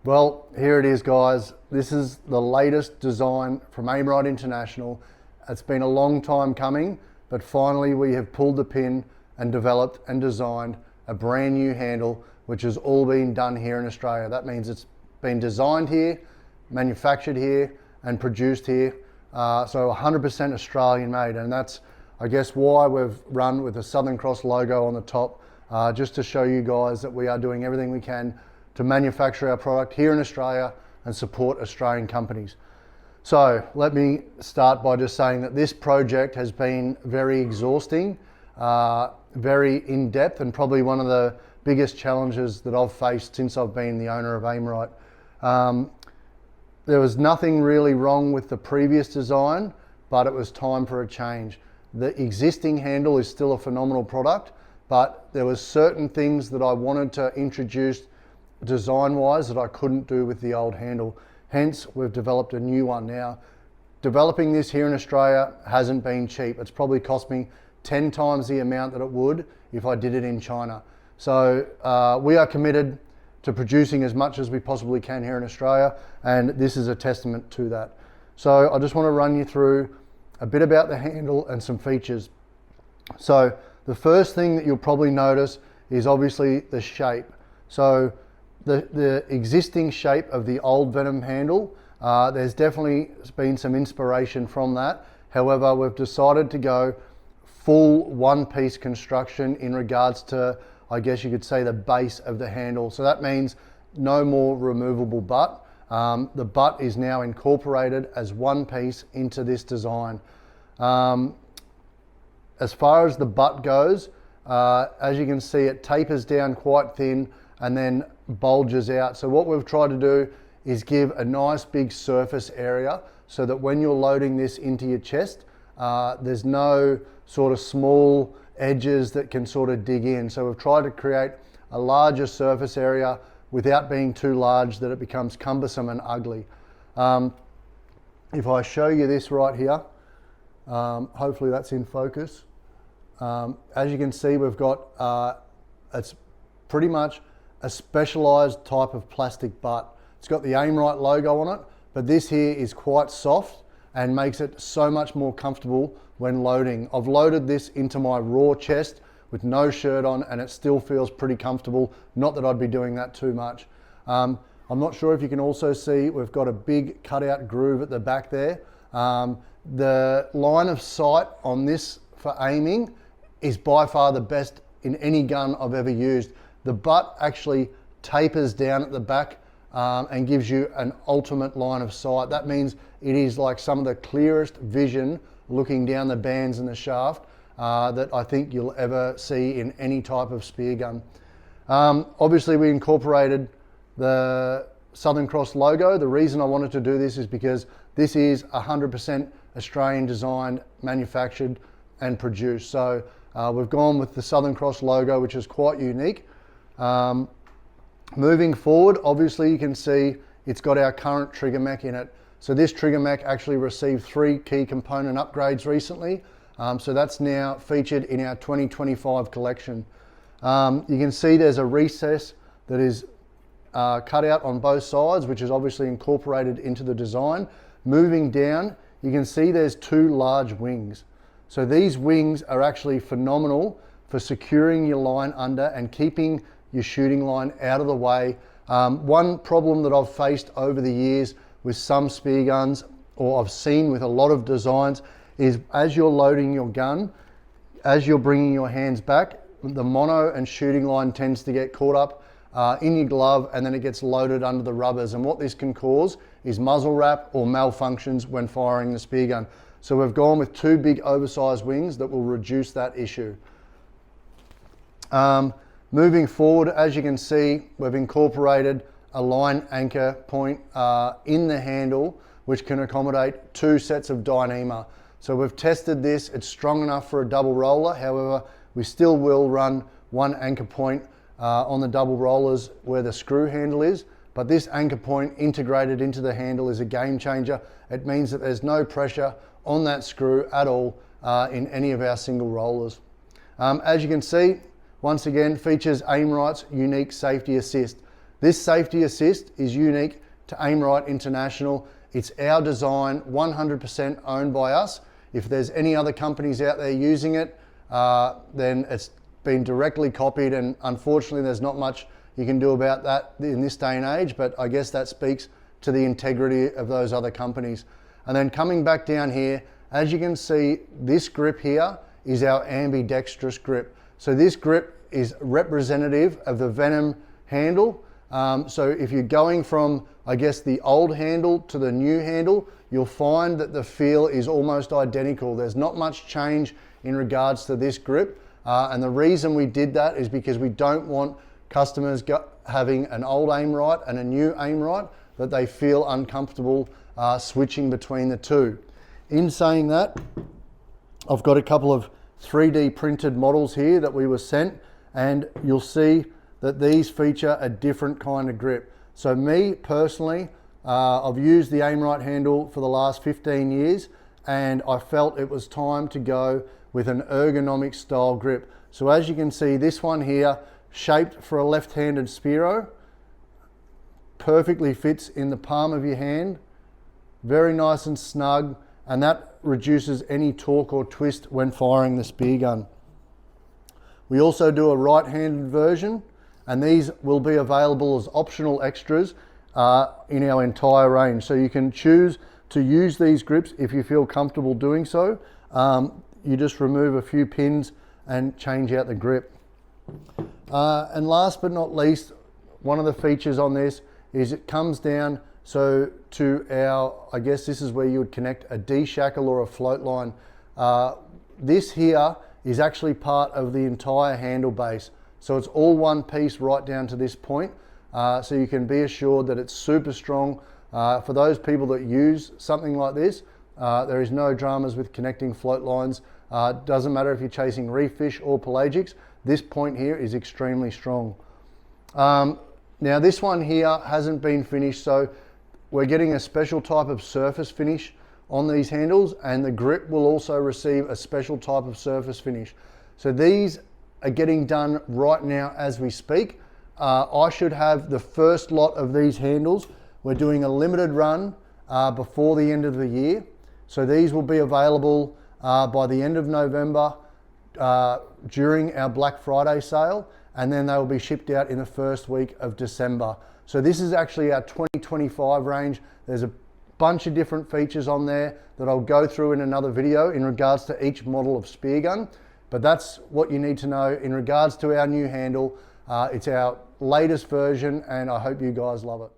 Well, here it is, guys. This is the latest design from Aimrite International. It's been a long time coming, but finally we have pulled the pin and developed and designed a brand new handle, which has all been done here in Australia. That means it's been designed here, manufactured here, and produced here. So 100% Australian made, and that's, I guess, why we've run with the Southern Cross logo on the top, just to show you guys that we are doing everything we can to manufacture our product here in Australia and support Australian companies. So let me start by just saying that this project has been very exhausting, very in-depth, and probably one of the biggest challenges that I've faced since I've been the owner of Aimrite. There was nothing really wrong with the previous design, but it was time for a change. The existing handle is still a phenomenal product, but there was certain things that I wanted to introduce design-wise that I couldn't do with the old handle. Hence, we've developed a new one now. Developing this here in Australia hasn't been cheap. It's probably cost me 10 times the amount that it would if I did it in China. So we are committed to producing as much as we possibly can here in Australia, and this is a testament to that. So I just want to run you through a bit about the handle and some features. So the first thing that you'll probably notice is obviously the shape. So the existing shape of the old Venom handle, there's definitely been some inspiration from that. However, we've decided to go full one-piece construction in regards to, I guess you could say, the base of the handle. So that means no more removable butt. The butt is now incorporated as one piece into this design. As far as the butt goes, as you can see, it tapers down quite thin and then bulges out. So what we've tried to do is give a nice big surface area so that when you're loading this into your chest, there's no sort of small edges that can sort of dig in. So we've tried to create a larger surface area without being too large that it becomes cumbersome and ugly. If I show you this right here, hopefully that's in focus. As you can see, we've got, it's pretty much a specialized type of plastic butt. It's got the Aimrite logo on it, but this here is quite soft and makes it so much more comfortable when loading. I've loaded this into my raw chest with no shirt on and it still feels pretty comfortable. Not that I'd be doing that too much. I'm not sure if you can also see, we've got a big cutout groove at the back there. The line of sight on this for aiming is by far the best in any gun I've ever used. The butt actually tapers down at the back and gives you an ultimate line of sight. That means it is like some of the clearest vision looking down the bands and the shaft that I think you'll ever see in any type of spear gun. Obviously we incorporated the Southern Cross logo. The reason I wanted to do this is because this is 100% Australian designed, manufactured and produced. So we've gone with the Southern Cross logo, which is quite unique. Moving forward, obviously you can see it's got our current trigger mech in it. So this trigger mech actually received 3 key component upgrades recently. So that's now featured in our 2025 collection. You can see there's a recess that is cut out on both sides, which is obviously incorporated into the design. Moving down, you can see there's 2 large wings. So these wings are actually phenomenal for securing your line under and keeping your shooting line out of the way. One problem that I've faced over the years with some spear guns, or I've seen with a lot of designs, is as you're loading your gun, as you're bringing your hands back, the mono and shooting line tends to get caught up in your glove, and then it gets loaded under the rubbers. And what this can cause is muzzle wrap or malfunctions when firing the spear gun. So we've gone with 2 big oversized wings that will reduce that issue. Moving forward, as you can see, we've incorporated a line anchor point in the handle, which can accommodate 2 sets of Dyneema. So we've tested this, it's strong enough for a double roller. However, we still will run 1 anchor point on the double rollers where the screw handle is, but this anchor point integrated into the handle is a game changer. It means that there's no pressure on that screw at all in any of our single rollers. As you can see, once again, features Aimrite's unique safety assist. This safety assist is unique to Aimrite International. It's our design, 100% owned by us. If there's any other companies out there using it, then it's been directly copied, and unfortunately there's not much you can do about that in this day and age, but I guess that speaks to the integrity of those other companies. And then coming back down here, as you can see, this grip here is our ambidextrous grip. So this grip is representative of the Venom Handle. So if you're going from, I guess, the old handle to the new handle, you'll find that the feel is almost identical. There's not much change in regards to this grip. And the reason we did that is because we don't want customers having an old Aimrite and a new Aimrite that they feel uncomfortable switching between the two. In saying that, I've got a couple of 3D printed models here that we were sent, and you'll see that these feature a different kind of grip. So me personally, I've used the Aimrite handle for the last 15 years, and I felt it was time to go with an ergonomic style grip. So as you can see, this one here, shaped for a left-handed Spiro, perfectly fits in the palm of your hand, very nice and snug, and that reduces any torque or twist when firing the spear gun. We also do a right-handed version, and these will be available as optional extras in our entire range. So you can choose to use these grips if you feel comfortable doing so. You just remove a few pins and change out the grip. And last but not least, one of the features on this is it comes down so to our, I guess this is where you would connect a D-shackle or a float line. This here is actually part of the entire handle base. So it's all one piece right down to this point. So you can be assured that it's super strong. For those people that use something like this, there is no dramas with connecting float lines. Doesn't matter if you're chasing reef fish or pelagics, this point here is extremely strong. Now this one here hasn't been finished, so we're getting a special type of surface finish on these handles, and the grip will also receive a special type of surface finish. So these are getting done right now as we speak. I should have the first lot of these handles. We're doing a limited run before the end of the year. So these will be available by the end of November during our Black Friday sale, and then they will be shipped out in the first week of December. So this is actually our 2025 range. There's a bunch of different features on there that I'll go through in another video in regards to each model of spear gun. But that's what you need to know in regards to our new handle. It's our latest version, and I hope you guys love it.